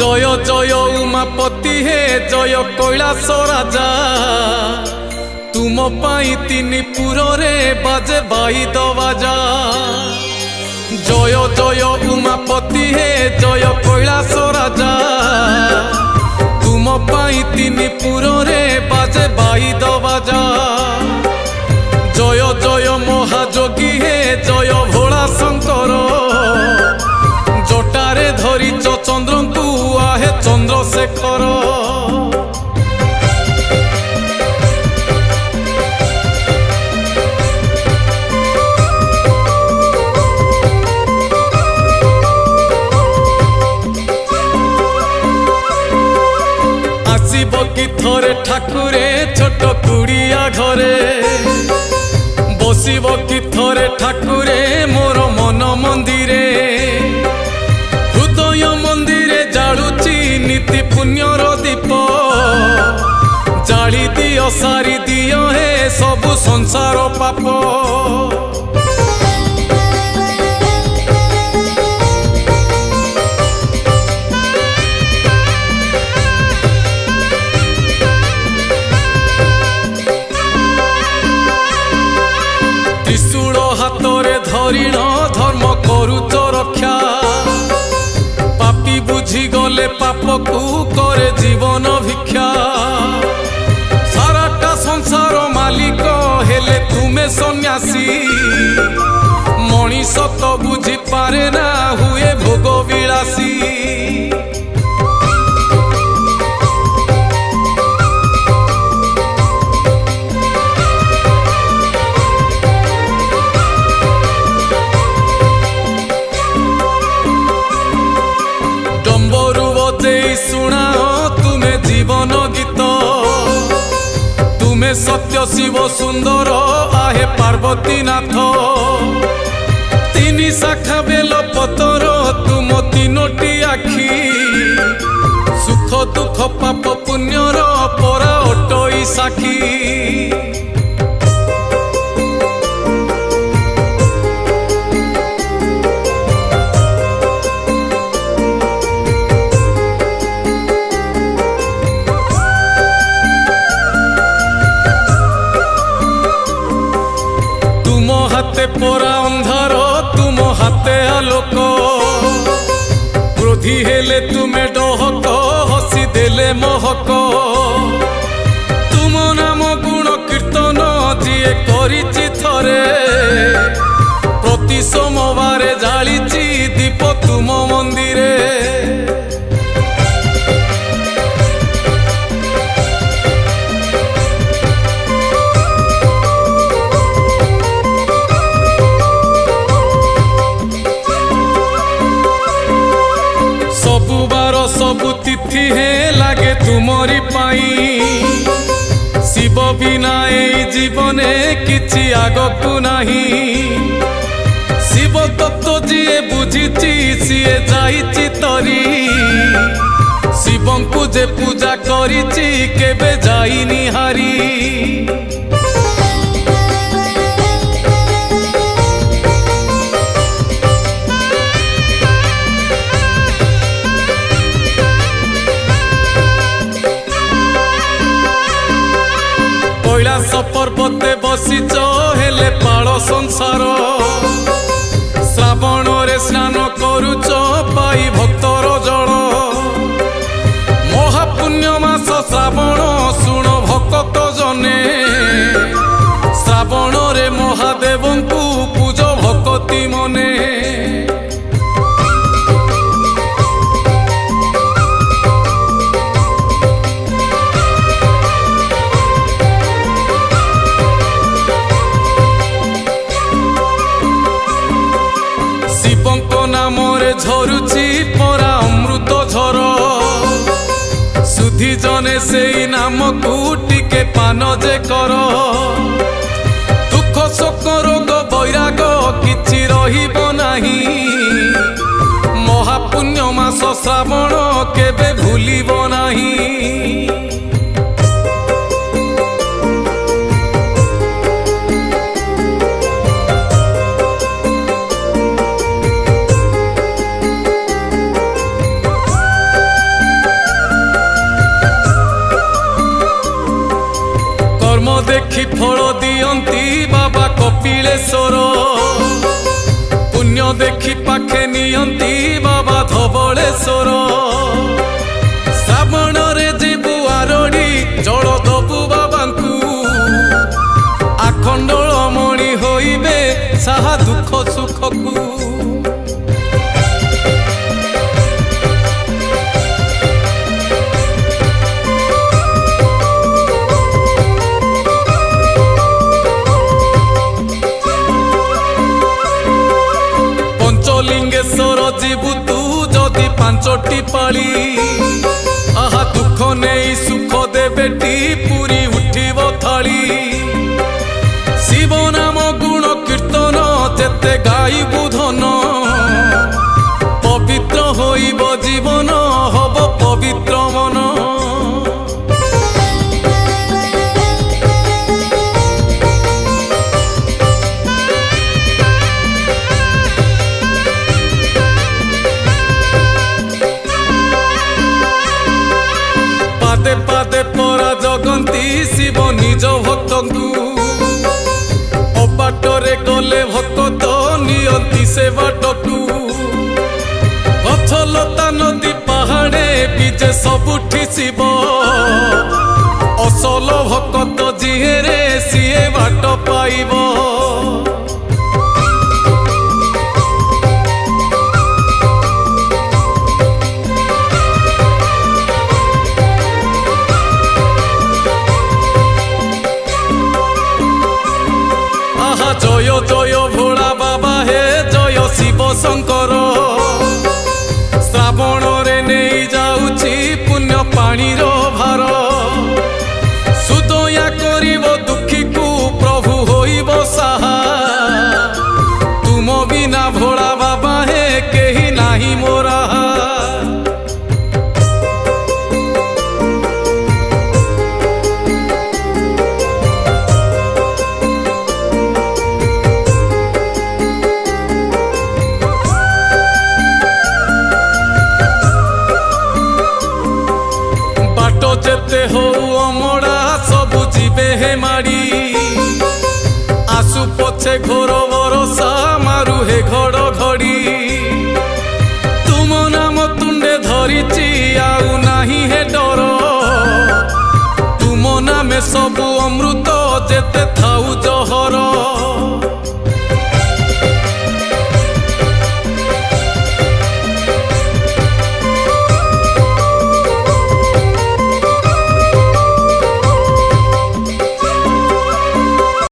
जय जय उमापति हे जय कैलाश राजा तुम पाई तीन पुर रे बाजे बाई दबाजा। जय जय उमापति हे जय कैलाश राजा तुम पाई तीन पुर रे बाजे बाई दबाजा। जय जय महाजोगी हे जय भोला शंकर जटारे धरिच चंद्र को आहे चंद्रशेखर। आसीब कि थरे ठाकुरे छोट कुड़िया घरे बसिब कि थरे ठाकुरे मोर मन मंदिरे हृदय मंदिरे जालुची नीति पुण्यर दीप जाली दियो सारी दियो हे सबु संसार पाप। त्रिशूल हाथरे धरिण धर्म करुच रक्षा पापी बुझी गले पाप को करे जीवन भिक्षा। साराटा संसार मालिक हेले तुमे सन्यासी मनीष तो बुझी पारे ना हुए भोग विलासी। सुनाओ तुम्हें जीवन गीत तुम्हें सत्य शिव सुंदर आहे पार्वती नाथ। तीन शाखा बेल पतर तुम तीनोटी आखि सुख दुख पाप पुण्यर परा अटई साखी। हाथे परा अंधार तुम हाथे आलोक क्रोधी हेले तुम्हें डहक हसी देले महक। तुम नाम गुण कीर्तन जीए करिछि थरे प्रति सोमवार जालिछि दीप तुम मंदिरे। सबु तिथि हे लागे तुमरी पाई शिव बिना ए जीवने किछि आगकु नाही। शिव तत्व जीए बुझिछि सीए जाइछि तरी शिवंकु जे पूजा करिछि केबे जाइनि हारी। कैलाश पर्वते बसिच हेले पाल संसार श्रावण रे स्नान करुच पाई भक्तर जल। महापुण्य मास श्रावण शुण भक्त जने श्रावण रे महादेव को पूज भक्ति मने। नामरे झरुची परा अमृत झर सुधी जने से नाम को टिके पान जे कर। दुख शोक रोग बैराग किछि रहिब नाही महापुण्य मास श्रावण केबे भूलिब नाही। देखी पाखे नियंती बाबा धवलेश्वर श्रावण रे जीवु आरड़ी जल दबु बाबांकु आखंडल मणि होइबे साहा दुख सुखकु लिंगेश्वर जीवु तू जदि पांचटी पाली आहा दुख नहीं सुख देबेटी पूरी उठिब थाली शिव नाम गुण कीर्तन जेते गाइबु धन पवित्र होइब जीवन हब पवित्र मन पादे पादे परा जगंती शिव निज भक्तंकु अबाटरे गले भक्त नियंती से बाटकु गछलता नदी पहाड़े बीजे सबुठी शिव असल भक्त जिहेरे सीए बाट पाइब जय जय भोला बाबा हे जय शिव शंकर श्रावण रे नहीं जाउछि पुण्य पानी रो भार सुदया करिब दुखी को प्रभु होइब साहा तुम बिना भोला बाबा हे केही नाही मोरा जेते हो अमड़ा सबु जीवे हे माड़ी आसु पछे घोर भरोसा